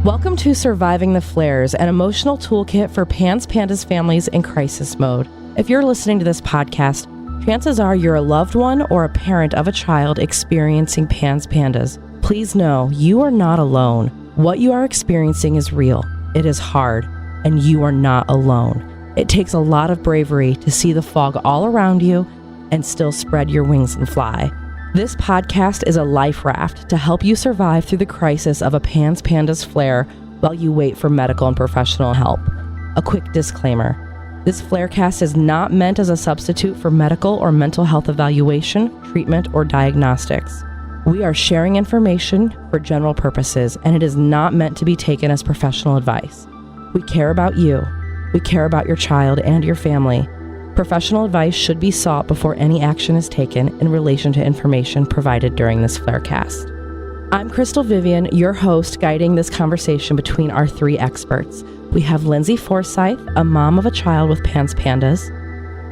Welcome to Surviving the Flares, an emotional toolkit for PANDAS families in crisis mode. If you're listening to this podcast, chances are you're a loved one or a parent of a child experiencing PANDAS. Please know you are not alone. What you are experiencing is real. It is hard, and you are not alone. It takes a lot of bravery to see the fog all around you and still spread your wings and fly. This podcast is a life raft to help you survive through the crisis of a PANDAS flare while you wait for medical and professional help. A quick disclaimer. This Flarecast is not meant as a substitute for medical or mental health evaluation, treatment, or diagnostics. We are sharing information for general purposes, and it is not meant to be taken as professional advice. We care about you. We care about your child and your family. Professional advice should be sought before any action is taken in relation to information provided during this Flarecast. I'm Crystal Vivian, your host, guiding this conversation between our three experts. We have Lindsay Forsyth, a mom of a child with PANDAS,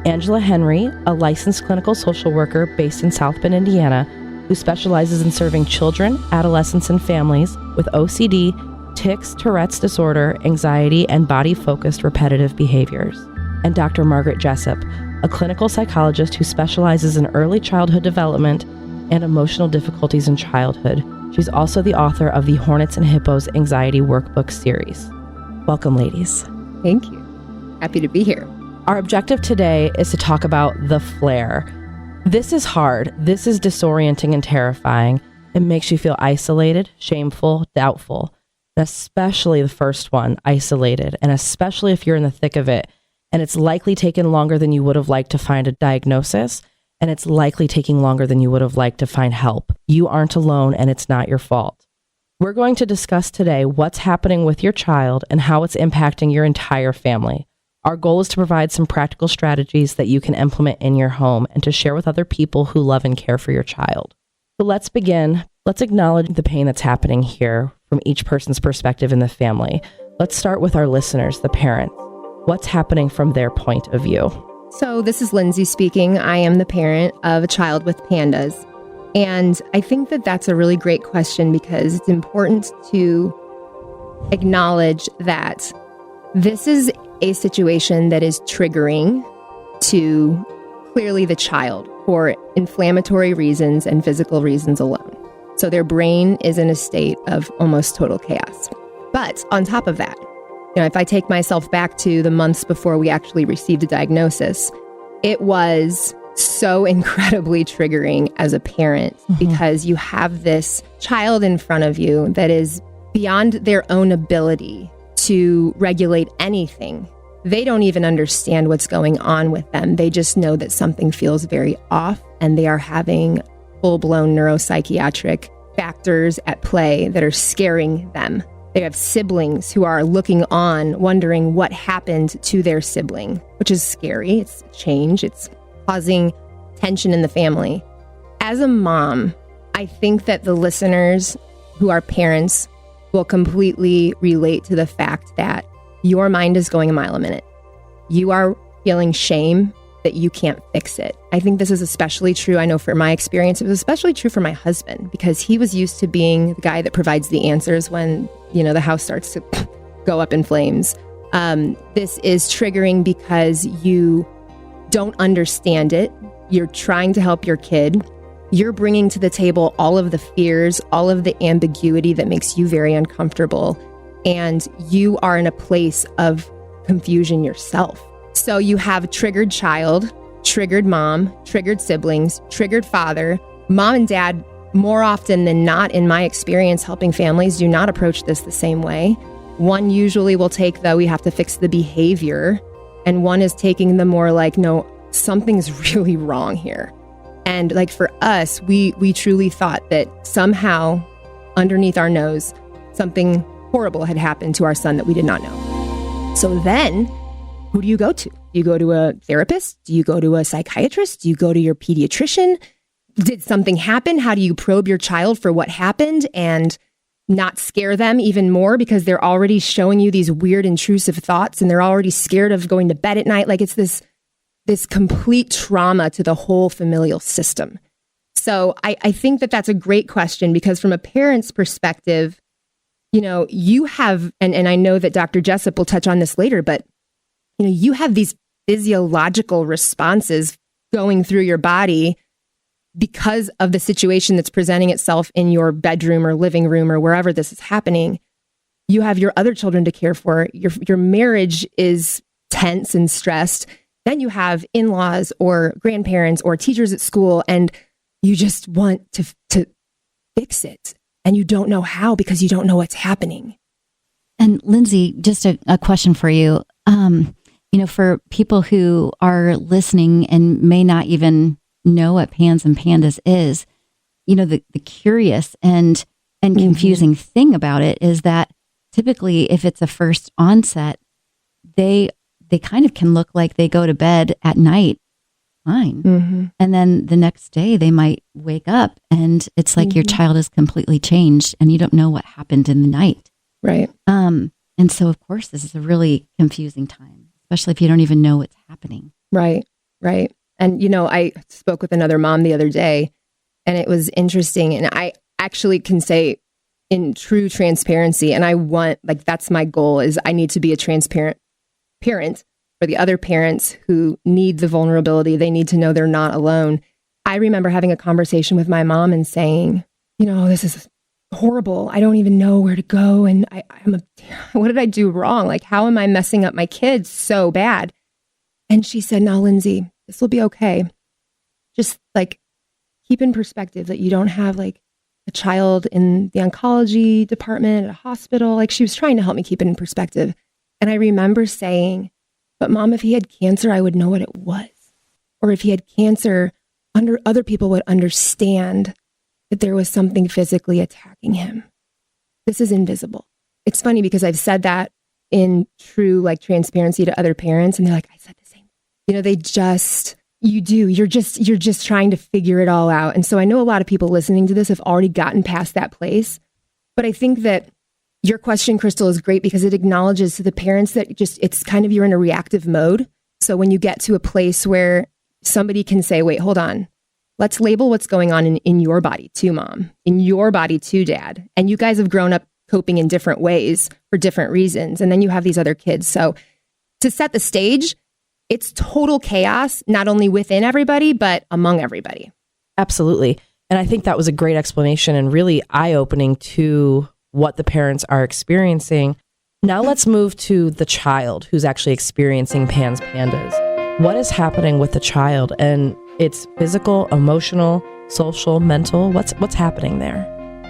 Angela Henry, a licensed clinical social worker based in South Bend, Indiana, who specializes in serving children, adolescents, and families with OCD, tics, Tourette's disorder, anxiety, and body-focused repetitive behaviors. And Dr. Margaret Jessup, a clinical psychologist who specializes in early childhood development and emotional difficulties in childhood. She's also the author of the Hornets and Hippos Anxiety Workbook series. Welcome, ladies. Thank you. Happy to be here. Our objective today is to talk about the flare. This is hard. This is disorienting and terrifying. It makes you feel isolated, shameful, doubtful, and especially the first one, isolated, and especially if you're in the thick of it. And it's likely taken longer than you would have liked to find a diagnosis, and it's likely taking longer than you would have liked to find help. You aren't alone, and it's not your fault. We're going to discuss today what's happening with your child and how it's impacting your entire family. Our goal is to provide some practical strategies that you can implement in your home and to share with other people who love and care for your child. So let's begin. Let's acknowledge the pain that's happening here from each person's perspective in the family. Let's start with our listeners, the parents. What's happening from their point of view? So this is Lindsay speaking. I am the parent of a child with PANDAS. And I think that that's a really great question because it's important to acknowledge that this is a situation that is triggering to clearly the child for inflammatory reasons and physical reasons alone. So their brain is in a state of almost total chaos. But on top of that, if I take myself back to the months before we actually received a diagnosis, it was so incredibly triggering as a parent because you have this child in front of you that is beyond their own ability to regulate anything. They don't even understand what's going on with them. They just know that something feels very off and they are having full-blown neuropsychiatric factors at play that are scaring them. They have siblings who are looking on, wondering what happened to their sibling, which is scary. It's change. It's causing tension in the family. As a mom, I think that the listeners who are parents will completely relate to the fact that your mind is going a mile a minute. You are feeling shame that you can't fix it. I think this is especially true. I know for my experience, it was especially true for my husband because he was used to being the guy that provides the answers when, the house starts to go up in flames. This is triggering because you don't understand it. You're trying to help your kid. You're bringing to the table all of the fears, all of the ambiguity that makes you very uncomfortable. And you are in a place of confusion yourself. So you have a triggered child, triggered mom, triggered siblings, triggered father. Mom and dad, more often than not, in my experience helping families, do not approach this the same way. One usually will take the, we have to fix the behavior. And one is taking the more like, no, something's really wrong here. And like for us, we truly thought that somehow underneath our nose, something horrible had happened to our son that we did not know. So then, who do you go to? Do you go to a therapist? Do you go to a psychiatrist? Do you go to your pediatrician? Did something happen? How do you probe your child for what happened and not scare them even more because they're already showing you these weird intrusive thoughts and they're already scared of going to bed at night? Like it's this complete trauma to the whole familial system. So I think that that's a great question because from a parent's perspective, you have, and I know that Dr. Jessup will touch on this later, but, you have these physiological responses going through your body because of the situation that's presenting itself in your bedroom or living room or wherever this is happening. You have your other children to care for. Your marriage is tense and stressed. Then you have in-laws or grandparents or teachers at school, and you just want to fix it. And you don't know how because you don't know what's happening. And Lindsay, just a question for you. For people who are listening and may not even know what PANS and PANDAS is, the curious and confusing thing about it is that typically if it's a first onset, they kind of can look like they go to bed at night fine. Mm-hmm. And then the next day they might wake up and it's like your child is completely changed and you don't know what happened in the night. Right. And so of course this is a really confusing time, especially if you don't even know what's happening. Right. Right. And, I spoke with another mom the other day and it was interesting. And I actually can say in true transparency, and I want, that's my goal, is I need to be a transparent parent for the other parents who need the vulnerability. They need to know they're not alone. I remember having a conversation with my mom and saying, this is horrible. I don't even know where to go. And what did I do wrong? How am I messing up my kids so bad? And she said, no, Lindsay, this will be okay. Just keep in perspective that you don't have a child in the oncology department at a hospital. She was trying to help me keep it in perspective. And I remember saying, but Mom, if he had cancer, I would know what it was. Or if he had cancer, other people would understand that there was something physically attacking him. This is invisible. It's funny because I've said that in true transparency to other parents, and they're like, I said the same. You're just trying to figure it all out. And so I know a lot of people listening to this have already gotten past that place. But I think that your question, Crystal, is great because it acknowledges to the parents that it's kind of, you're in a reactive mode. So when you get to a place where somebody can say, wait, hold on, let's label what's going on in your body too, Mom, in your body too, Dad. And you guys have grown up coping in different ways for different reasons. And then you have these other kids. So to set the stage, it's total chaos, not only within everybody, but among everybody. Absolutely. And I think that was a great explanation and really eye-opening to what the parents are experiencing. Now let's move to the child who's actually experiencing PANS PANDAS. What is happening with the child? And it's physical, emotional, social, mental. What's happening there?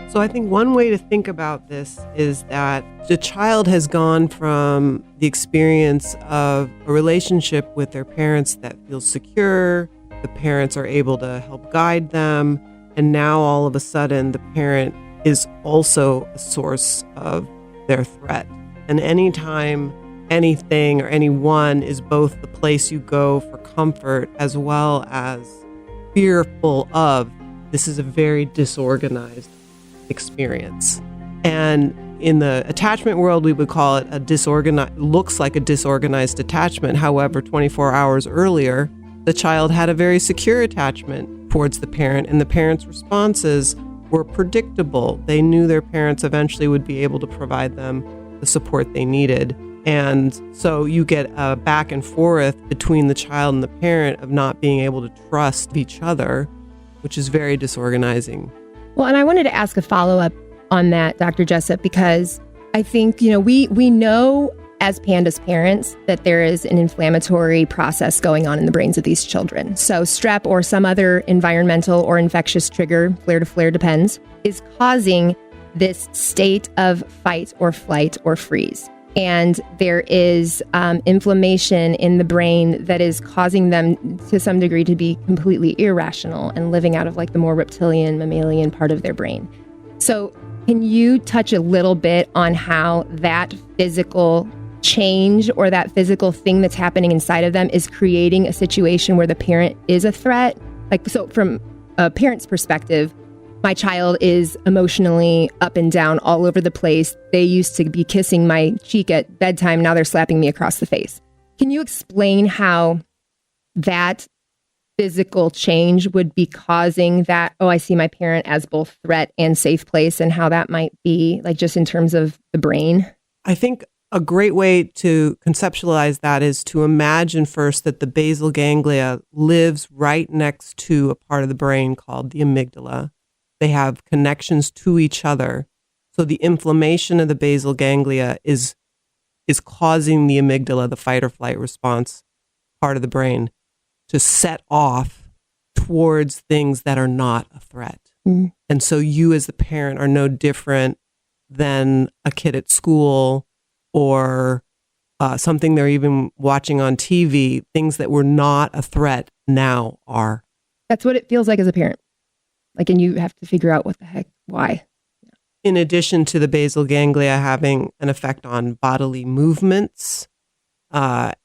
So I think one way to think about this is that the child has gone from the experience of a relationship with their parents that feels secure, the parents are able to help guide them, and now all of a sudden the parent is also a source of their threat. And anytime anything or anyone is both the place you go for comfort as well as fearful of, this is a very disorganized experience. And in the attachment world, we would call it looks like a disorganized attachment. However, 24 hours earlier, the child had a very secure attachment towards the parent, and the parent's responses were predictable. They knew their parents eventually would be able to provide them the support they needed. And so you get a back and forth between the child and the parent of not being able to trust each other, which is very disorganizing. Well, and I wanted to ask a follow-up on that, Dr. Jessup, because I think, we know as PANDAS parents that there is an inflammatory process going on in the brains of these children. So strep or some other environmental or infectious trigger, flare to flare depends, is causing this state of fight or flight or freeze. And there is inflammation in the brain that is causing them to some degree to be completely irrational and living out of the more reptilian, mammalian part of their brain. So can you touch a little bit on how that physical change or that physical thing that's happening inside of them is creating a situation where the parent is a threat? So from a parent's perspective, my child is emotionally up and down all over the place. They used to be kissing my cheek at bedtime. Now they're slapping me across the face. Can you explain how that physical change would be causing that, oh, I see my parent as both threat and safe place, and how that might be, like, just in terms of the brain? I think a great way to conceptualize that is to imagine first that the basal ganglia lives right next to a part of the brain called the amygdala. They have connections to each other. So the inflammation of the basal ganglia is causing the amygdala, the fight or flight response part of the brain, to set off towards things that are not a threat. Mm. And so you as the parent are no different than a kid at school or something they're even watching on TV. Things that were not a threat now are. That's what it feels like as a parent. Like, and you have to figure out what the heck, why. In addition to the basal ganglia having an effect on bodily movements,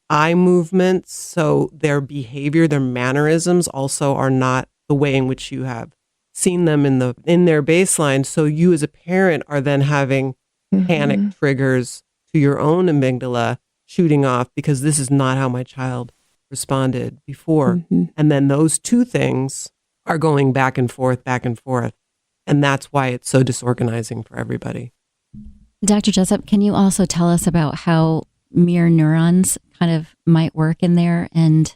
eye movements, so their behavior, their mannerisms also are not the way in which you have seen them in their baseline. So you as a parent are then having panic triggers to your own amygdala shooting off because this is not how my child responded before. Mm-hmm. And then those two things are going back and forth. And that's why it's so disorganizing for everybody. Dr. Jessup, can you also tell us about how mirror neurons kind of might work in there and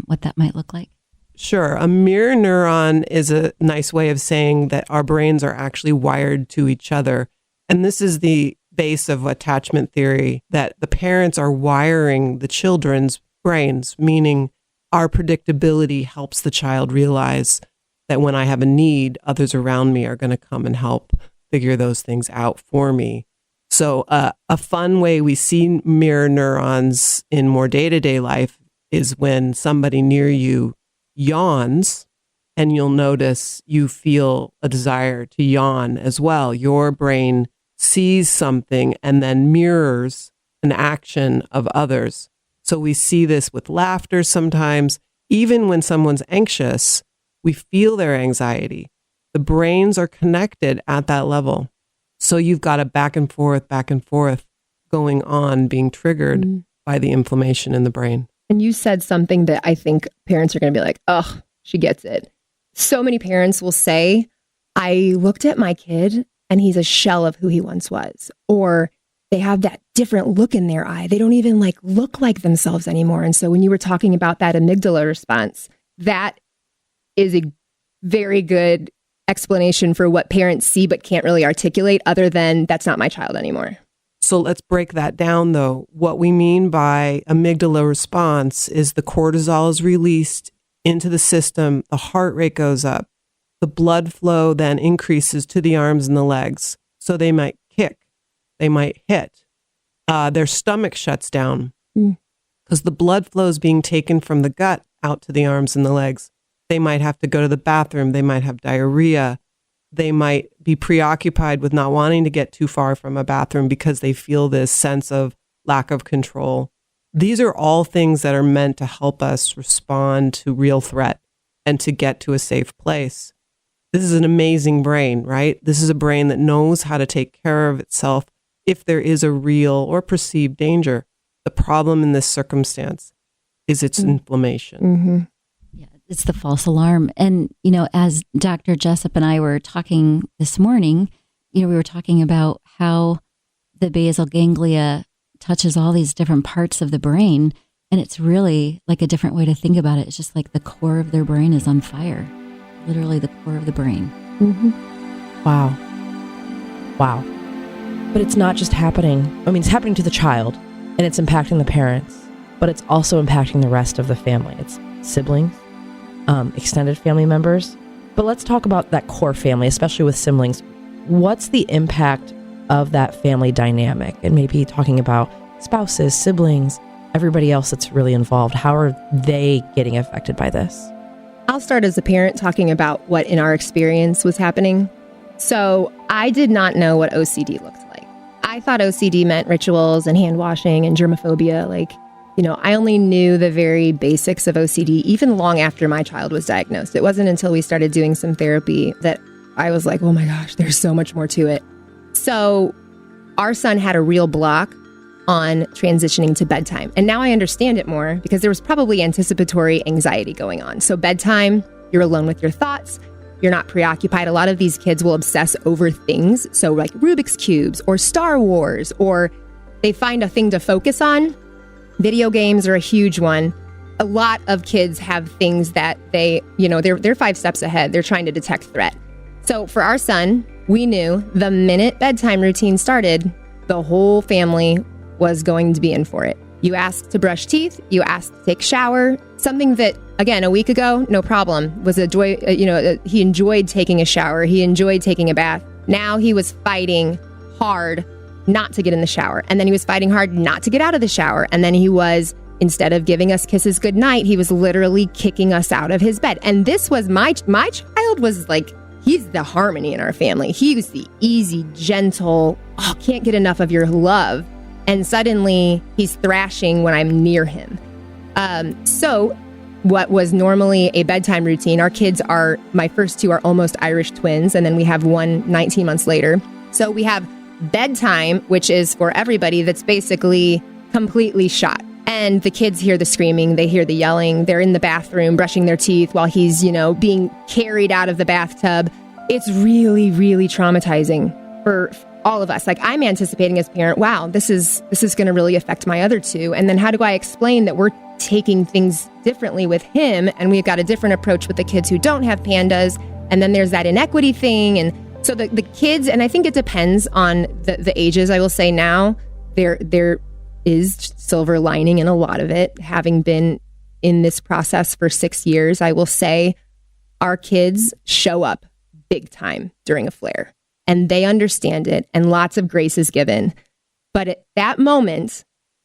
what that might look like? Sure. A mirror neuron is a nice way of saying that our brains are actually wired to each other. And this is the base of attachment theory, that the parents are wiring the children's brains, meaning our predictability helps the child realize that when I have a need, others around me are going to come and help figure those things out for me. So a fun way we see mirror neurons in more day-to-day life is when somebody near you yawns, and you'll notice you feel a desire to yawn as well. Your brain sees something and then mirrors an action of others. So we see this with laughter sometimes. Even when someone's anxious, we feel their anxiety. The brains are connected at that level. So you've got a back and forth going on, being triggered by the inflammation in the brain. And you said something that I think parents are going to be like, oh, she gets it. So many parents will say, I looked at my kid and he's a shell of who he once was. Or they have that different look in their eye. They don't even look like themselves anymore. And so when you were talking about that amygdala response, that is a very good explanation for what parents see but can't really articulate, other than that's not my child anymore. So let's break that down, though. What we mean by amygdala response is the cortisol is released into the system, the heart rate goes up, the blood flow then increases to the arms and the legs. So they might kick, they might hit, their stomach shuts down because the blood flow is being taken from the gut out to the arms and the legs. They might have to go to the bathroom. They might have diarrhea. They might be preoccupied with not wanting to get too far from a bathroom because they feel this sense of lack of control. These are all things that are meant to help us respond to real threat and to get to a safe place. This is an amazing brain, right? This is a brain that knows how to take care of itself if there is a real or perceived danger. The problem in this circumstance is its inflammation. Mm-hmm. It's the false alarm. And, as Dr. Jessup and I were talking this morning, we were talking about how the basal ganglia touches all these different parts of the brain. And it's really like a different way to think about it. It's just like the core of their brain is on fire. Literally the core of the brain. Mm-hmm. Wow. But it's not just happening. It's happening to the child and it's impacting the parents, but it's also impacting the rest of the family. It's siblings, extended family members. But let's talk about that core family, especially with siblings. What's the impact of that family dynamic? And maybe talking about spouses, siblings, everybody else that's really involved. How are they getting affected by this? I'll start as a parent talking about what in our experience was happening. So I did not know what OCD looked like. I thought OCD meant rituals and hand washing and germophobia. I only knew the very basics of OCD even long after my child was diagnosed. It wasn't until we started doing some therapy that I was like, oh my gosh, there's so much more to it. So our son had a real block on transitioning to bedtime. And now I understand it more because there was probably anticipatory anxiety going on. So bedtime, you're alone with your thoughts. You're not preoccupied. A lot of these kids will obsess over things. So like Rubik's Cubes or Star Wars, or they find a thing to focus on. Video games are a huge one. A lot of kids have things that they're 5 steps ahead. They're trying to detect threat. So for our son, we knew the minute bedtime routine started, the whole family was going to be in for it. You asked to brush teeth, you asked to take a shower, something that, again, a week ago, no problem, was a joy. He enjoyed taking a shower. He enjoyed taking a bath. Now he was fighting hard not to get in the shower. And then he was fighting hard not to get out of the shower. And then he was, instead of giving us kisses goodnight, he was literally kicking us out of his bed. And this was my child was like, he's the harmony in our family. He was the easy, gentle, can't get enough of your love. And suddenly he's thrashing when I'm near him. So what was normally a bedtime routine, my first 2 are almost Irish twins. And then we have one 19 months later. So we have bedtime, which is for everybody, that's basically completely shot. And the kids hear the screaming, they hear the yelling, they're in the bathroom brushing their teeth while he's, being carried out of the bathtub. It's really, really traumatizing for all of us. Like, I'm anticipating as a parent, wow, this is going to really affect my other 2. And then how do I explain that we're taking things differently with him, and we've got a different approach with the kids who don't have PANDAS? And then there's that inequity thing. And so the kids, and I think it depends on the ages. I will say now there is silver lining in a lot of it. Having been in this process for 6 years, I will say our kids show up big time during a flare, and they understand it, and lots of grace is given. But at that moment,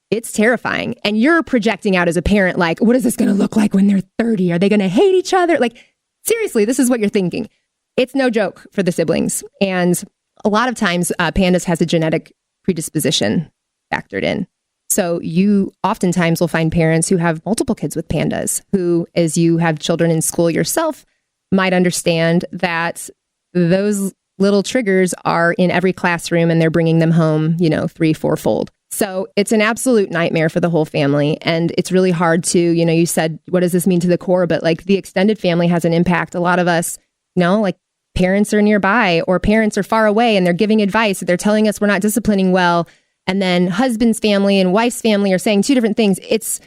it's terrifying. And you're projecting out as a parent, like, what is this going to look like when they're 30? Are they going to hate each other? Like, seriously, this is what you're thinking. It's no joke for the siblings. And a lot of times, PANDAS has a genetic predisposition factored in. So you oftentimes will find parents who have multiple kids with PANDAS, who, as you have children in school yourself, might understand that those little triggers are in every classroom and they're bringing them home, 3-4-fold. So it's an absolute nightmare for the whole family. And it's really hard to, you said, what does this mean to the core? But like, the extended family has an impact. A lot of us, like, parents are nearby or parents are far away and they're giving advice. They're telling us we're not disciplining well. And then husband's family and wife's family are saying 2 different things. It's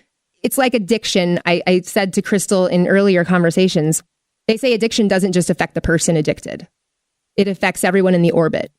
like addiction. I said to Crystal in earlier conversations, they say addiction doesn't just affect the person addicted. It affects everyone in the orbit.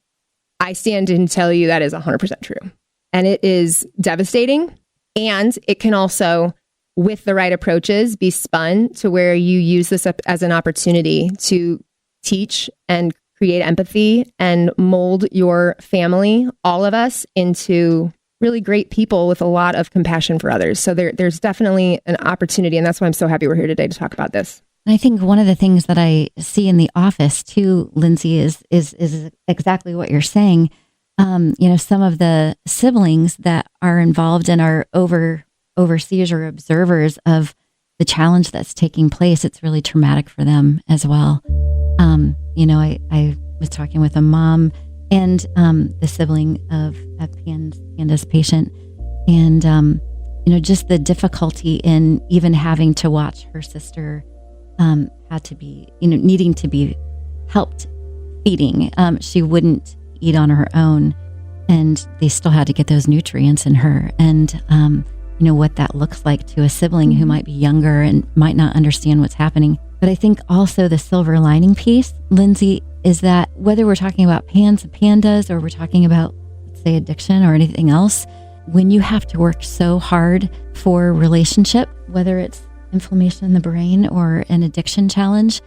I stand and tell you that is 100% true. And it is devastating. And it can also, with the right approaches, be spun to where you use this as an opportunity to teach and create empathy and mold your family, all of us, into really great people with a lot of compassion for others. So there's definitely an opportunity. And that's why I'm so happy we're here today to talk about this. I think one of the things that I see in the office too, Lindsay, is exactly what you're saying. Some of the siblings that are involved and are overseers or observers of the challenge that's taking place, it's really traumatic for them as well. I was talking with a mom and the sibling of a PANDAS patient, and just the difficulty in even having to watch her sister had to be, needing to be helped feeding. She wouldn't eat on her own, and they still had to get those nutrients in her. And what that looks like to a sibling who might be younger and might not understand what's happening. But I think also the silver lining piece, Lindsay, is that whether we're talking about PANDAS or we're talking about, let's say, addiction or anything else, when you have to work so hard for relationship, whether it's inflammation in the brain or an addiction challenge,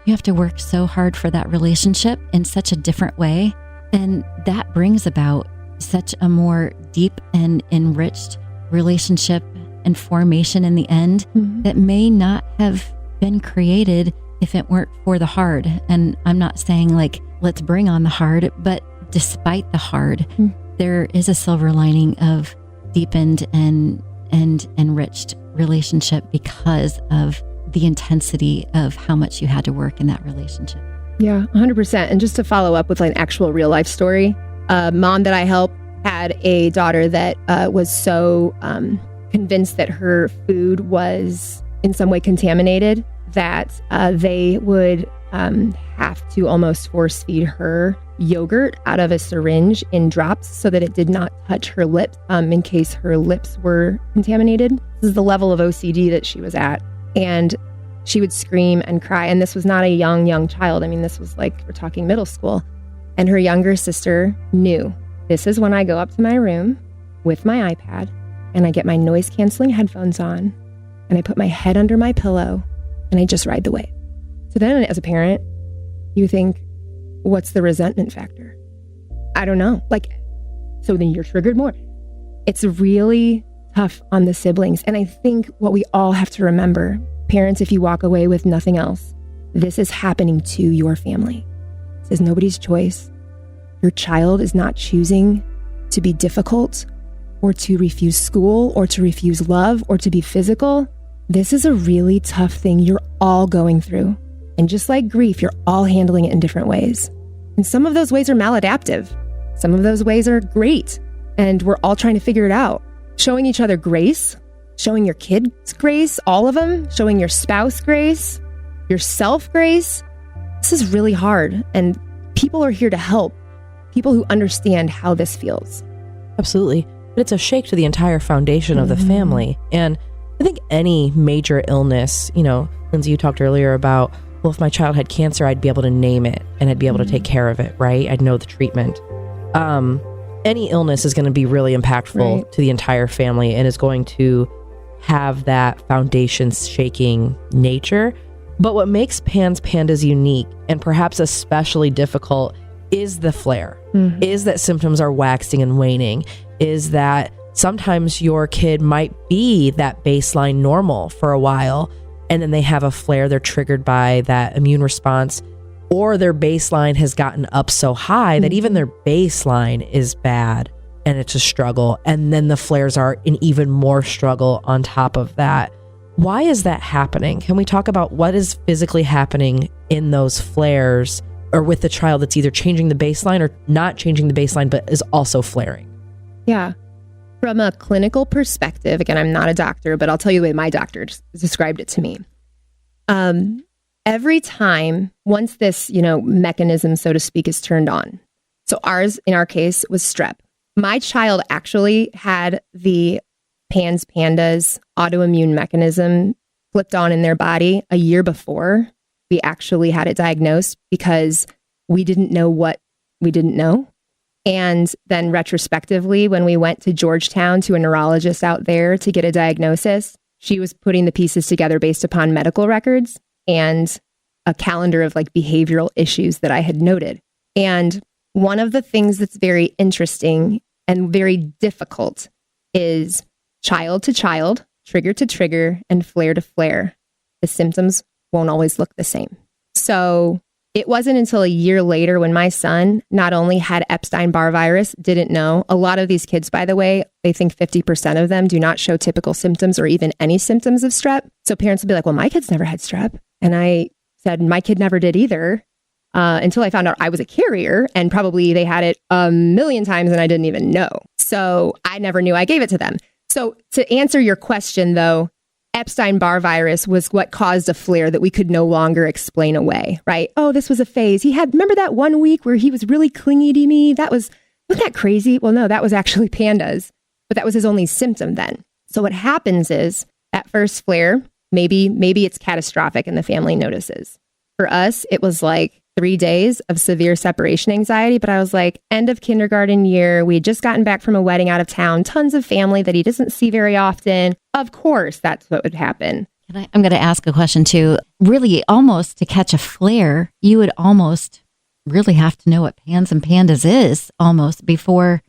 you have to work so hard for that relationship in such a different way. And that brings about such a more deep and enriched relationship and formation in the end that may not have been created if it weren't for the hard. And I'm not saying like, let's bring on the hard, but despite the hard, there is a silver lining of deepened and enriched relationship because of the intensity of how much you had to work in that relationship. Yeah, 100%. And just to follow up with like an actual real life story, a mom that I help had a daughter that was so convinced that her food was in some way contaminated that they would have to almost force feed her yogurt out of a syringe in drops so that it did not touch her lips in case her lips were contaminated. This is the level of OCD that she was at. And she would scream and cry. And this was not a young child. I mean, this was like, we're talking middle school. And her younger sister knew, this is when I go up to my room with my iPad and I get my noise canceling headphones on and I put my head under my pillow and I just ride the wave. So then as a parent, you think, what's the resentment factor? I don't know. So then you're triggered more. It's really tough on the siblings. And I think what we all have to remember, parents, if you walk away with nothing else, this is happening to your family. This is nobody's choice. Your child is not choosing to be difficult or to refuse school or to refuse love or to be physical. This is a really tough thing you're all going through. And just like grief, you're all handling it in different ways. And some of those ways are maladaptive. Some of those ways are great. And we're all trying to figure it out. Showing each other grace, showing your kids grace, all of them, showing your spouse grace, yourself grace. This is really hard. And people are here to help. People who understand how this feels. Absolutely. But it's a shake to the entire foundation of the family. And I think any major illness, Lindsay, you talked earlier about, well, if my child had cancer, I'd be able to name it and I'd be able to take care of it, right? I'd know the treatment. Any illness is going to be really impactful to the entire family and is going to have that foundation shaking nature. But what makes PANDAS unique and perhaps especially difficult is the flare, is that symptoms are waxing and waning, is that sometimes your kid might be that baseline normal for a while, and then they have a flare, they're triggered by that immune response, or their baseline has gotten up so high that even their baseline is bad and it's a struggle. And then the flares are an even more struggle on top of that. Why is that happening? Can we talk about what is physically happening in those flares or with the child that's either changing the baseline or not changing the baseline, but is also flaring? Yeah. From a clinical perspective, again, I'm not a doctor, but I'll tell you the way my doctor described it to me. Every time, once this, mechanism, so to speak, is turned on. So ours, in our case, was strep. My child actually had the PANDAS autoimmune mechanism flipped on in their body a year before we actually had it diagnosed because we didn't know what we didn't know. And then retrospectively, when we went to Georgetown to a neurologist out there to get a diagnosis, she was putting the pieces together based upon medical records and a calendar of behavioral issues that I had noted. And one of the things that's very interesting and very difficult is child to child, trigger to trigger, and flare to flare. The symptoms won't always look the same. So it wasn't until a year later when my son not only had Epstein-Barr virus, didn't know. A lot of these kids, by the way, they think 50% of them do not show typical symptoms or even any symptoms of strep. So parents will be like, well, my kid's never had strep. And I said, my kid never did either, until I found out I was a carrier and probably they had it a million times and I didn't even know. So I never knew I gave it to them. So to answer your question, though, Epstein-Barr virus was what caused a flare that we could no longer explain away, right? Oh, this was a phase. Remember that one week where he was really clingy to me? Wasn't that crazy? Well, no, that was actually PANDAS, but that was his only symptom then. So what happens is that first flare, maybe it's catastrophic and the family notices. For us, it was 3 days of severe separation anxiety, but I was end of kindergarten year. We had just gotten back from a wedding out of town, tons of family that he doesn't see very often. Of course, that's what would happen. I'm going to ask a question too. Really, almost to catch a flare, you would almost really have to know what PANS and PANDAS is almost before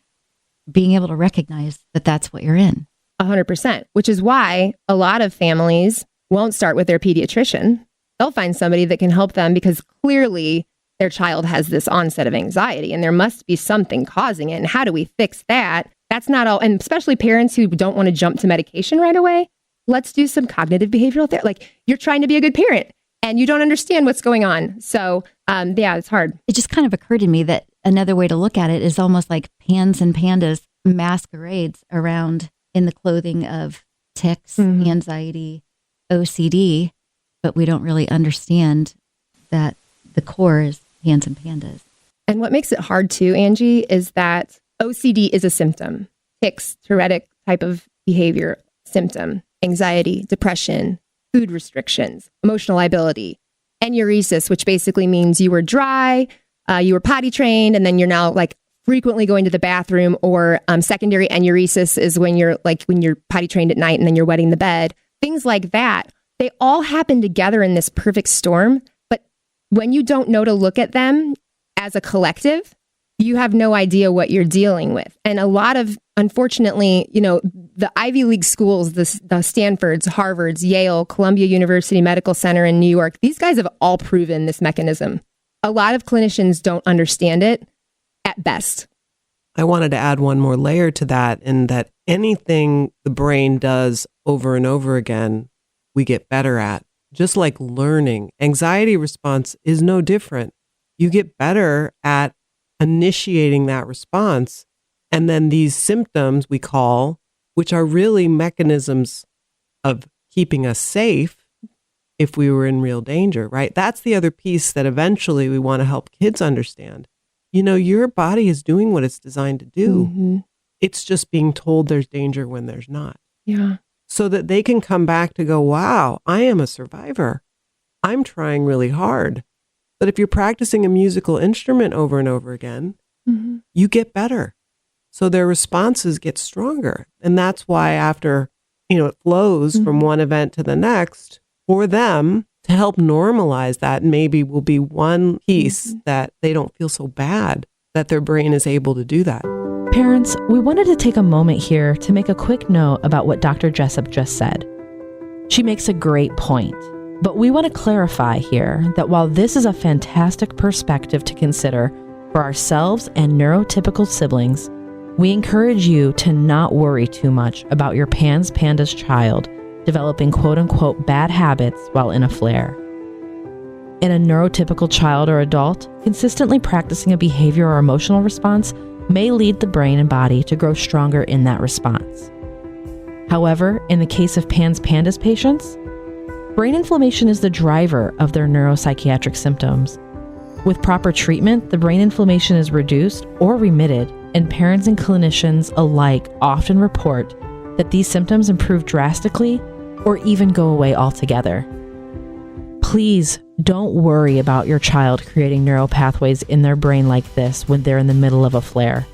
being able to recognize that that's what you're in. 100%, which is why a lot of families won't start with their pediatrician. They'll find somebody that can help them because clearly their child has this onset of anxiety and there must be something causing it. And how do we fix that? That's not all. And especially parents who don't want to jump to medication right away. Let's do some cognitive behavioral therapy. You're trying to be a good parent and you don't understand what's going on. So yeah, it's hard. It just kind of occurred to me that another way to look at it is almost like PANS and PANDAS masquerades around in the clothing of tics, anxiety, OCD, but we don't really understand that the core is PANS and PANDAS. And what makes it hard too, Angie, is that OCD is a symptom. Tics, Tourette type of behavior, symptom. Anxiety, depression, food restrictions, emotional liability, enuresis, which basically means you were dry, you were potty trained, and then you're now like frequently going to the bathroom, or secondary enuresis is when you're potty trained at night and then you're wetting the bed. Things like that. They all happen together in this perfect storm. But when you don't know to look at them as a collective, you have no idea what you're dealing with. And a lot of, unfortunately, the Ivy League schools, the Stanfords, Harvards, Yale, Columbia University Medical Center in New York, these guys have all proven this mechanism. A lot of clinicians don't understand it at best. I wanted to add one more layer to that, in that anything the brain does over and over again, we get better at. Just like learning, anxiety response is no different. You get better at initiating that response. And then these symptoms we call, which are really mechanisms of keeping us safe if we were in real danger, right? That's the other piece that eventually we want to help kids understand. Your body is doing what it's designed to do. Mm-hmm. It's just being told there's danger when there's not. Yeah. So that they can come back to go, wow, I am a survivor. I'm trying really hard. But if you're practicing a musical instrument over and over again, you get better. So their responses get stronger. And that's why after, it flows from one event to the next, for them to help normalize that, maybe will be one piece that they don't feel so bad that their brain is able to do that. Parents, we wanted to take a moment here to make a quick note about what Dr. Jessup just said. She makes a great point. But we want to clarify here that while this is a fantastic perspective to consider for ourselves and neurotypical siblings, we encourage you to not worry too much about your PANS PANDAS child developing quote-unquote bad habits while in a flare. In a neurotypical child or adult, consistently practicing a behavior or emotional response may lead the brain and body to grow stronger in that response. However, in the case of PANS PANDAS patients, brain inflammation is the driver of their neuropsychiatric symptoms. With proper treatment, the brain inflammation is reduced or remitted, and parents and clinicians alike often report that these symptoms improve drastically or even go away altogether. Please don't worry about your child creating neural pathways in their brain like this when they're in the middle of a flare.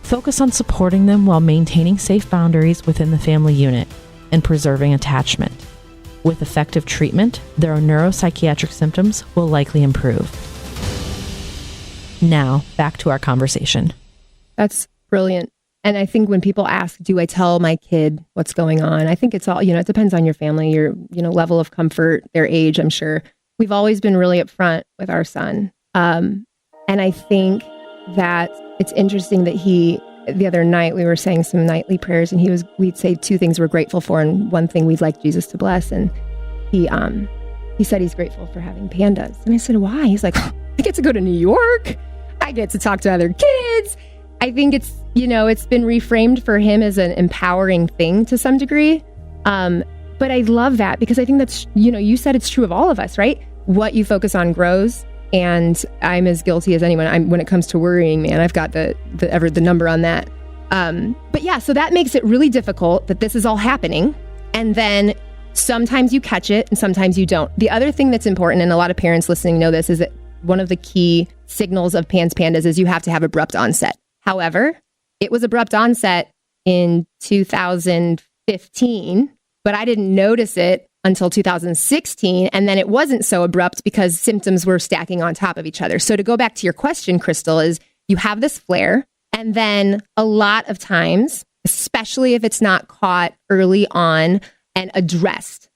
Focus on supporting them while maintaining safe boundaries within the family unit and preserving attachment. With effective treatment, their neuropsychiatric symptoms will likely improve. Now, back to our conversation. That's brilliant. And I think when people ask, do I tell my kid what's going on? I think it's all, it depends on your family, your, level of comfort, their age, I'm sure. We've always been really upfront with our son. And I think that it's interesting that the other night we were saying some nightly prayers, and we'd say two things we're grateful for and one thing we'd like Jesus to bless. And he said he's grateful for having PANDAS. And I said, why? He's like, I get to go to New York. I get to talk to other kids. I think it's, it's been reframed for him as an empowering thing to some degree. But I love that because I think that's, you said it's true of all of us, right? What you focus on grows. And I'm as guilty as anyone. When it comes to worrying, man, I've got the number on that. But yeah, so that makes it really difficult that this is all happening. And then sometimes you catch it and sometimes you don't. The other thing that's important, and a lot of parents listening know this, is that one of the key signals of PANS PANDAS is you have to have abrupt onset. However, it was abrupt onset in 2015, but I didn't notice it until 2016. And then it wasn't so abrupt because symptoms were stacking on top of each other. So to go back to your question, Crystal, is you have this flare, and then a lot of times, especially if it's not caught early on and addressed,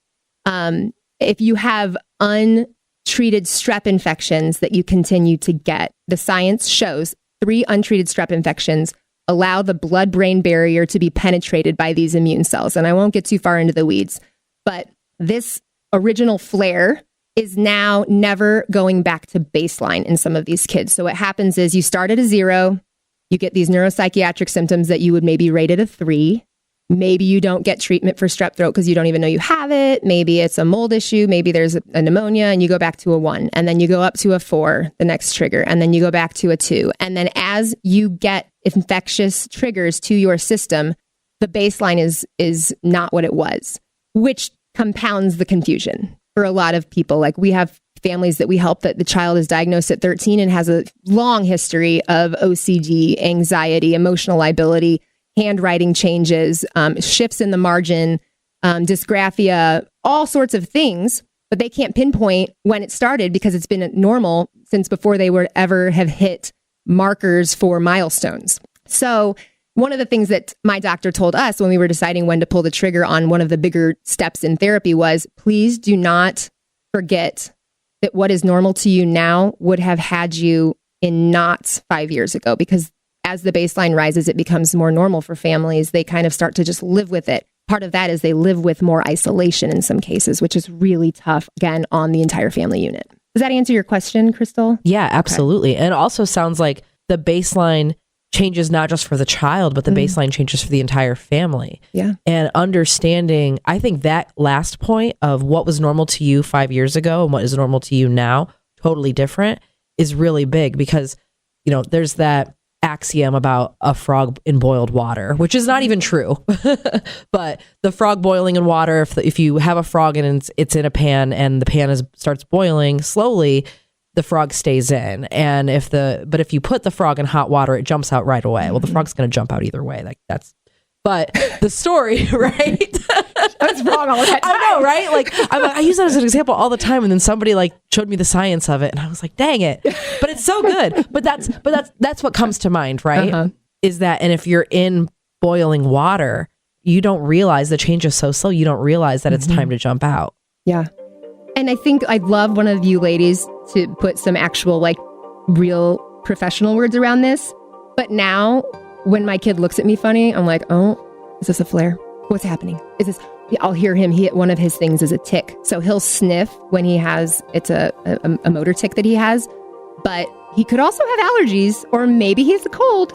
if you have untreated strep infections that you continue to get, the science shows 3 untreated strep infections allow the blood-brain barrier to be penetrated by these immune cells. And I won't get too far into the weeds, but this original flare is now never going back to baseline in some of these kids. So what happens is you start at a 0, you get these neuropsychiatric symptoms that you would maybe rate at a 3. Maybe you don't get treatment for strep throat because you don't even know you have it. Maybe it's a mold issue. Maybe there's a pneumonia and you go back to a 1. And then you go up to a 4, the next trigger. And then you go back to a 2. And then as you get infectious triggers to your system, the baseline is not what it was, which compounds the confusion for a lot of people. Like we have families that we help that the child is diagnosed at 13 and has a long history of OCD, anxiety, emotional liability, handwriting changes, shifts in the margin, dysgraphia, all sorts of things, but they can't pinpoint when it started because it's been normal since before they were ever have hit markers for milestones. So one of the things that my doctor told us when we were deciding when to pull the trigger on one of the bigger steps in therapy was, please do not forget that what is normal to you now would have had you in knots 5 years ago, because as the baseline rises, it becomes more normal for families. They kind of start to just live with it. Part of that is they live with more isolation in some cases, which is really tough, again, on the entire family unit. Does that answer your question, Crystal? Yeah, absolutely. Okay. And it also sounds like the baseline changes not just for the child, but the baseline changes for the entire family. Yeah. And understanding, I think that last point of what was normal to you 5 years ago and what is normal to you now, totally different, is really big because, you know, there's that axiom about a frog in boiled water, which is not even true. But the frog boiling in water, if you have a frog and it's in a pan and the pan starts boiling slowly, the frog stays in. And but if you put the frog in hot water, it jumps out right away. Well, the frog's going to jump out either way. But the story, right? I was wrong all that time. I know, right? Like I use that as an example all the time, and then somebody like showed me the science of it, and I was like, "Dang it!" But it's so good. But that's what comes to mind, right? Uh-huh. Is that, and if you're in boiling water, you don't realize the change is so slow. You don't realize that it's time to jump out. Yeah. And I think I'd love one of you ladies to put some actual, like, real professional words around this. But now, when my kid looks at me funny, I'm like, oh, is this a flare? What's happening? Is this? I'll hear him. One of his things is a tick. So he'll sniff when he has, it's a motor tick that he has. But he could also have allergies, or maybe he has a cold.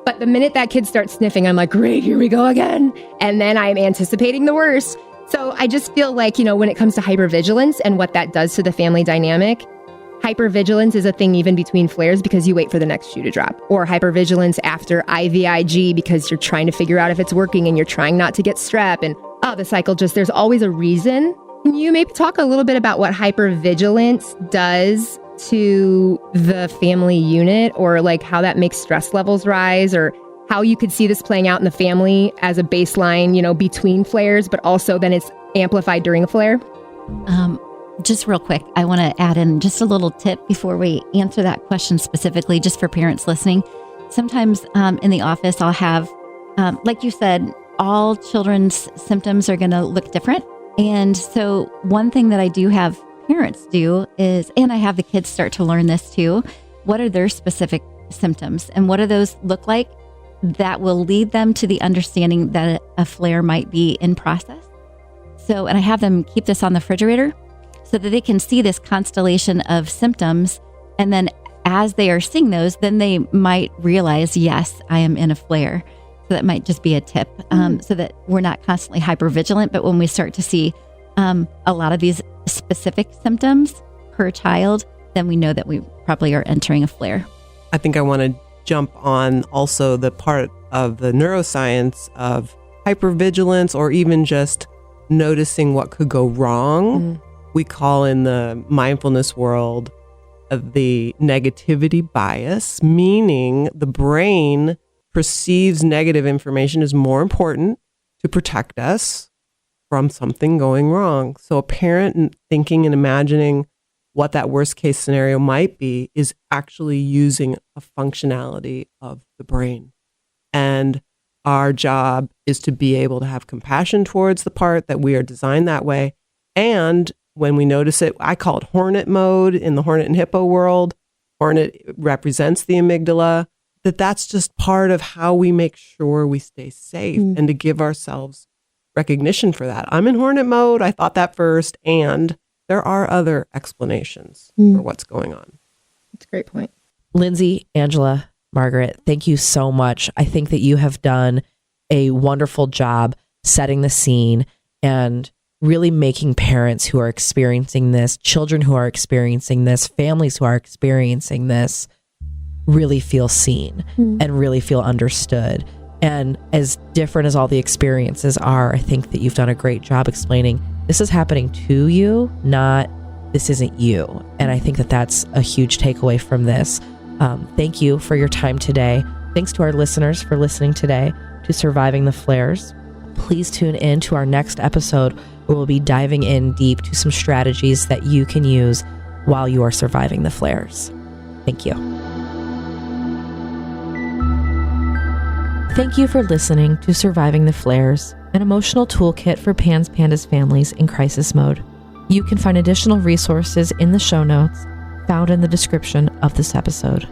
But the minute that kid starts sniffing, I'm like, great, here we go again. And then I'm anticipating the worst. So I just feel like, you know, when it comes to hypervigilance and what that does to the family dynamic, hypervigilance is a thing even between flares because you wait for the next shoe to drop, or hypervigilance after IVIG because you're trying to figure out if it's working and you're trying not to get strep, and the cycle there's always a reason. Can you maybe talk a little bit about what hypervigilance does to the family unit, or like how that makes stress levels rise, or how you could see this playing out in the family as a baseline, you know, between flares, but also then it's amplified during a flare? Just real quick, I want to add in just a little tip before we answer that question specifically, just for parents listening. Sometimes in the office, I'll have, like you said, all children's symptoms are going to look different. And so one thing that I do have parents do is, and I have the kids start to learn this too, what are their specific symptoms and what do those look like that will lead them to the understanding that a flare might be in process. So, and I have them keep this on the refrigerator so that they can see this constellation of symptoms. And then as they are seeing those, then they might realize, yes, I am in a flare. So that might just be a tip, so that we're not constantly hypervigilant. But when we start to see a lot of these specific symptoms per child, then we know that we probably are entering a flare. I think I want to jump on also the part of the neuroscience of hypervigilance, or even just noticing what could go wrong. We call in the mindfulness world the negativity bias, meaning the brain perceives negative information as more important to protect us from something going wrong. So a parent thinking and imagining what that worst case scenario might be is actually using a functionality of the brain. And our job is to be able to have compassion towards the part that we are designed that way. And when we notice it, I call it hornet mode in the hornet and hippo world. Hornet represents the amygdala. That's just part of how we make sure we stay safe, and to give ourselves recognition for that. I'm in hornet mode. I thought that first, and there are other explanations for what's going on. That's a great point. Lindsay, Angela, Margaret, thank you so much. I think that you have done a wonderful job setting the scene and really making parents who are experiencing this, children who are experiencing this, families who are experiencing this, really feel seen and really feel understood. And as different as all the experiences are, I think that you've done a great job explaining this is happening to you, not this isn't you. And I think that that's a huge takeaway from this. Thank you for your time today. Thanks to our listeners for listening today to Surviving the Flares. Please tune in to our next episode where we'll be diving in deep to some strategies that you can use while you are surviving the flares. Thank you. Thank you for listening to Surviving the Flares, an emotional toolkit for PANS PANDAS families in crisis mode. You can find additional resources in the show notes found in the description of this episode.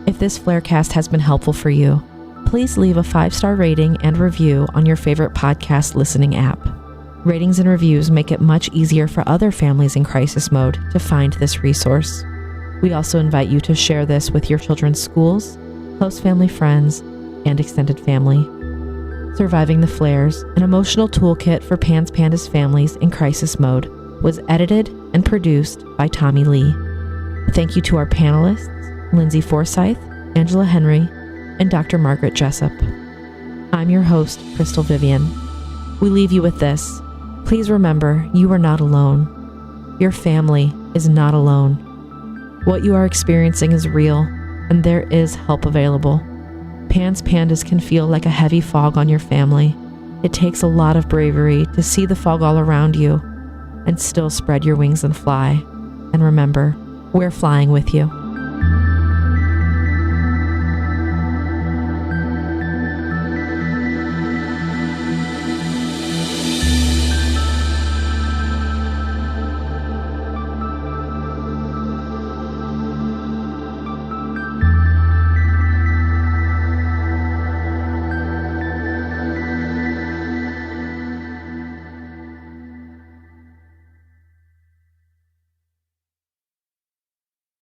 If this Flarecast has been helpful for you, please leave a 5-star rating and review on your favorite podcast listening app. Ratings and reviews make it much easier for other families in crisis mode to find this resource. We also invite you to share this with your children's schools, close family friends, and extended family. Surviving the Flares, an emotional toolkit for PANS PANDAS families in crisis mode, was edited and produced by Tommy Lee. Thank you to our panelists, Lindsay Forsyth, Angela Henry, and Dr. Margaret Jessup. I'm your host, Crystal Vivian. We leave you with this. Please remember, you are not alone. Your family is not alone. What you are experiencing is real, and there is help available. PANS PANDAS can feel like a heavy fog on your family. It takes a lot of bravery to see the fog all around you and still spread your wings and fly. And remember, we're flying with you.